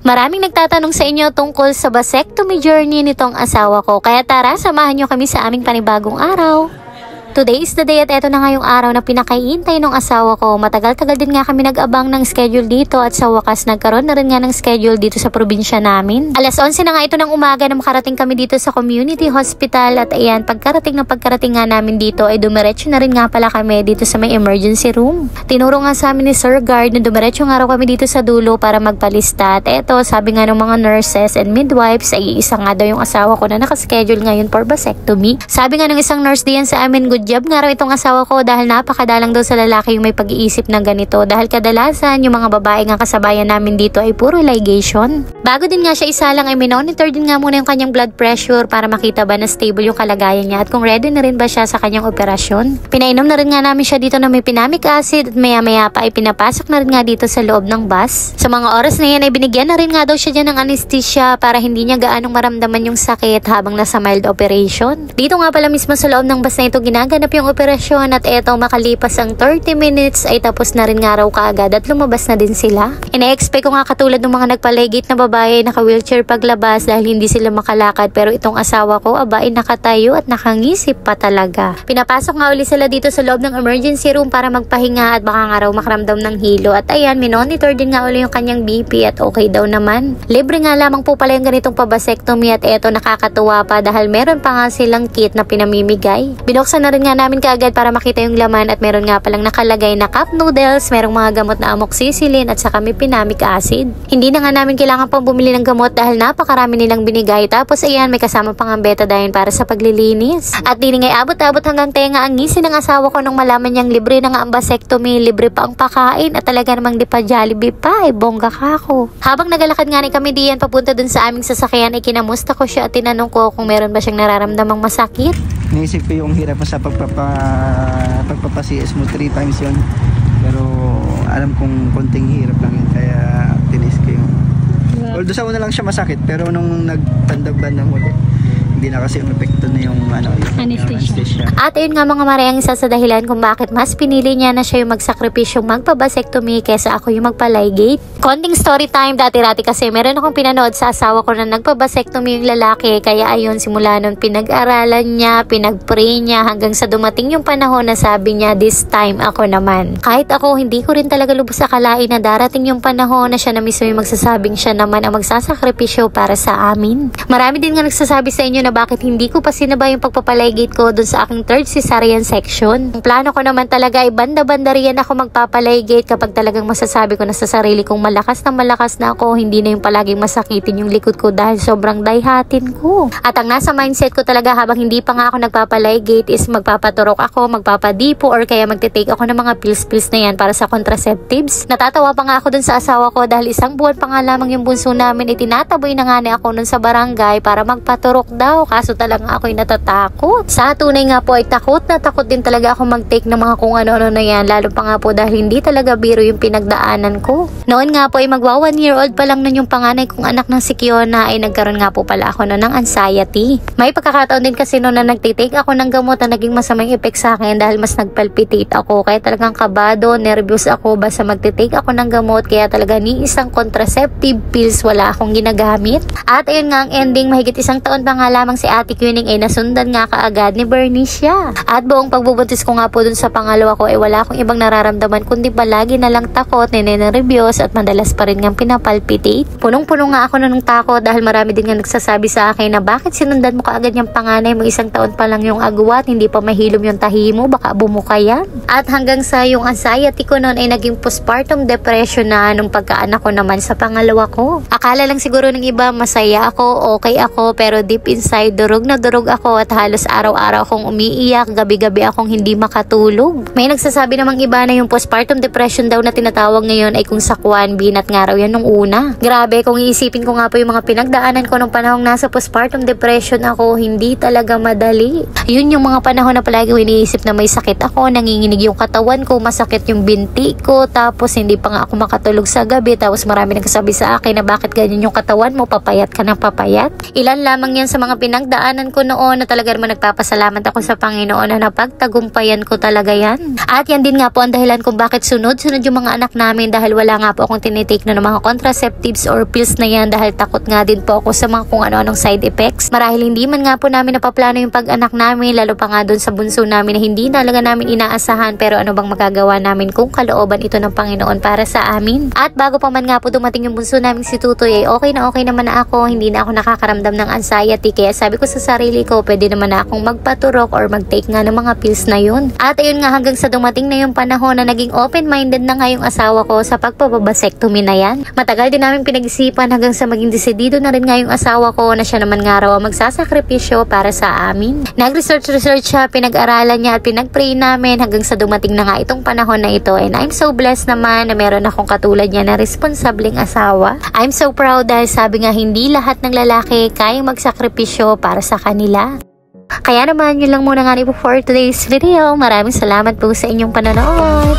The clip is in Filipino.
Maraming nagtatanong sa inyo tungkol sa vasectomy journey nitong asawa ko. Kaya tara, samahan nyo kami sa aming panibagong araw. Today is the day at eto na nga yung araw na pinakaihintay ng asawa ko. Matagal-tagal din nga kami nag-abang ng schedule dito at sa wakas nagkaroon na rin nga ng schedule dito sa probinsya namin. Alas 11 na nga ito ng umaga na makarating kami dito sa community hospital at ayan, pagkarating nga namin dito ay dumiretso na rin nga pala kami dito sa may emergency room. Tinuro nga sa amin ni Sir Guard na dumiretso nga raw kami dito sa dulo para magpalista at eto, sabi nga ng mga nurses and midwives ay isa nga daw yung asawa ko na nakaschedule ngayon for vasectomy. Sabi nga ng isang nurse diyan sa amin, good job nga raw itong asawa ko dahil napakadalang daw sa lalaki yung may pag-iisip ng ganito dahil kadalasan yung mga babae nga kasabayan namin dito ay puro ligation. Bago din nga siya isalang ay minonitor din nga muna yung kanyang blood pressure para makita ba na stable yung kalagayan niya at kung ready na rin ba siya sa kanyang operasyon. Pinainom na rin nga namin siya dito na may pinamic acid at maya-maya pa ay pinapasok na rin nga dito sa loob ng bus. Sa mga oras na yan ay binigyan na rin nga daw siya dyan ng anesthesia para hindi niya gaanong maramdaman yung sakit habang nasa mild operation. Dito nga pala mismo sa loob ng bus na ito ginaganap yung operasyon at eto makalipas ang 30 minutes ay tapos na rin nga raw kaagad at lumabas na din sila. Ina-expect ko nga katulad ng mga nagpaligate na babae naka-wheelchair paglabas dahil hindi sila makalakad pero itong asawa ko aba ay nakatayo at nakangisip pa talaga. Pinapasok nga uli sila dito sa loob ng emergency room para magpahinga at baka nga raw makaramdam ng hilo at ayan minonitor din nga uli yung kanyang BP at okay daw naman. Libre nga lamang po pala yung ganitong pabasectomy at eto nakakatuwa pa dahil meron pa nga silang kit na pinamimigay. Binuksan na rin nga namin kaagad para makita yung laman at meron nga palang nakalagay na cup noodles, merong mga gamot na amoxicillin at saka may pinamic acid. Hindi na nga namin kailangan pang bumili ng gamot dahil napakarami nilang binigay tapos ayan may kasama pang ang betadine para sa paglilinis. At di ngay abot-abot hanggang tenga ang ngisi ng asawa ko nung malaman niyang libre na nga ang vasectomy, libre pa ang pakain at talaga namang di pa Jollibee pa, ay bongga ka ako. Habang nagalakad nga ni kami diyan papunta dun sa aming sasakyan ay kinamusta ko siya at tinanong ko kung meron ba siyang nararamdamang masakit. Naisip ko yung hirap sa pagpapa-CS mo 3 times yun. Pero alam kong konting hirap lang yun. Kaya tinis ko yung... Although sa una lang siya masakit. Pero nung nagtandab-bandang ulit, hindi na kasi yung epekto na yung anesthesia. At ayun nga mga Mare ang isa sa dahilan kung bakit mas pinili niya na siya yung magsakripisyong magpabasectomy kesa ako yung magpaligate. Konting story time dati-rati kasi meron akong pinanood sa asawa ko na nagpabasectomy yung lalaki kaya ayun simula nun pinag-aralan niya, pinag-pray niya hanggang sa dumating yung panahon na sabi niya this time ako naman. Kahit ako hindi ko rin talaga lubos akalain na darating yung panahon na siya na mismo yung magsasabing siya naman ang magsasakripisyo para sa amin. Marami din nga nagsasabi sa inyo na bakit hindi ko pa sinabay yung pagpapaligate ko dun sa aking third cesarean section. Ang plano ko naman talaga ay banda-banda riyan ako magpapaligate kapag talagang masasabi ko na sa sarili kong malakas na ako, hindi na yung palaging masakitin yung likod ko dahil sobrang dayhatin ko. At ang nasa mindset ko talaga habang hindi pa nga ako nagpapaligate is magpapaturok ako, magpapadipo or kaya magte-take ako ng mga pills na yan para sa contraceptives. Natatawa pa nga ako dun sa asawa ko dahil isang buwan pa nga lamang yung bunso namin itinataboy na nga ni ako nun sa barangay para magpaturok daw. Kaso talaga ako'y natatakot. Sa tunay nga po ay takot na takot din talaga ako mag-take ng mga kung ano-ano na yan. Lalo pa nga po dahil hindi talaga biro yung pinagdaanan ko. Noon nga po ay magwa 1 year old pa lang nun yung panganay kong anak ng si Kiona ay nagkaroon nga po pala ako noon ng anxiety. May pagkakataon din kasi noon na nagtitake ako ng gamot na naging masamang effect sa akin dahil mas nagpalpitate ako. Kaya talagang kabado, nervous ako basta magtitake ako ng gamot kaya talaga ni isang contraceptive pills wala akong ginagamit. At ayun nga ang ending, mahigit isang taon pa nga lamang si Ate Queenie ay nasundan nga kaagad ni Bernicia. At buong pagbubuntis ko nga po dun sa pangalawa ko ay wala akong ibang nararamdaman kundi palagi na lang takot, ninenervyos at madalas pa rin nga pinapalpitate. Punong-puno nga ako ng takot dahil marami din nga nagsasabi sa akin na bakit sinundan mo kaagad yung panganay mo, isang taon pa lang yung agwat, hindi pa mahilom yung tahi mo, baka bumuka yan. At hanggang sa yung anxiety ko noon ay naging postpartum depression na nung pagkaanak ko naman sa pangalawa ko. Akala lang siguro ng iba masaya ako, okay ako, pero deep inside durog na durog ako at halos araw-araw akong umiiyak, gabi-gabi akong hindi makatulog. May nagsasabi namang iba na yung postpartum depression daw na tinatawag ngayon ay kung sakwan, binat nga raw yan nung una. Grabe, kung iisipin ko nga po yung mga pinagdaanan ko nung panahong nasa postpartum depression ako, hindi talaga madali. Yun yung mga panahon na palagi iniisip na may sakit ako, nanginginig yung katawan ko, masakit yung binti ko, tapos hindi pa nga ako makatulog sa gabi, tapos marami nagsasabi sa akin na bakit ganyan yung katawan mo, papayat ka ng papayat. Ilan lamang yan sa mga pinagdaanan ko noon na talaga naman nagpapasalamat ako sa Panginoon na napagtagumpayan ko talaga yan. At yan din nga po ang dahilan kung bakit sunod-sunod yung mga anak namin dahil wala nga po akong tinitake na ng mga contraceptives or pills na yan dahil takot nga din po ako sa mga kung ano-anong side effects. Marahil hindi man nga po namin napaplano yung pag-anak namin, lalo pa nga doon sa bunso namin na hindi talaga namin inaasahan, pero ano bang magagawa namin kung kalooban ito ng Panginoon para sa amin. At bago pa man nga po dumating yung bunso namin si Tutoy, okay naman na ako, hindi na ako nakakaramdam ng anxiety, kaya sabi ko sa sarili ko, pwede naman na akong magpaturok or mag-take nga ng mga pills na yun. At ayun nga, hanggang sa dumating na yung panahon na naging open-minded na nga yung asawa ko sa pagpapabasectomy na yan. Matagal din namin pinag-isipan hanggang sa maging desidido na rin nga yung asawa ko na siya naman nga raw magsasakripisyo para sa amin. Nag-research siya, pinag-aralan niya at pinag-pray namin hanggang sa dumating na nga itong panahon na ito, and I'm so blessed naman na meron akong katulad niya na responsableng asawa. I'm so proud dahil sabi nga hindi lahat ng lalaki kayang magsakripisyo para sa kanila. Kaya naman, yun lang muna nga for today's video. Maraming salamat po sa inyong panonood.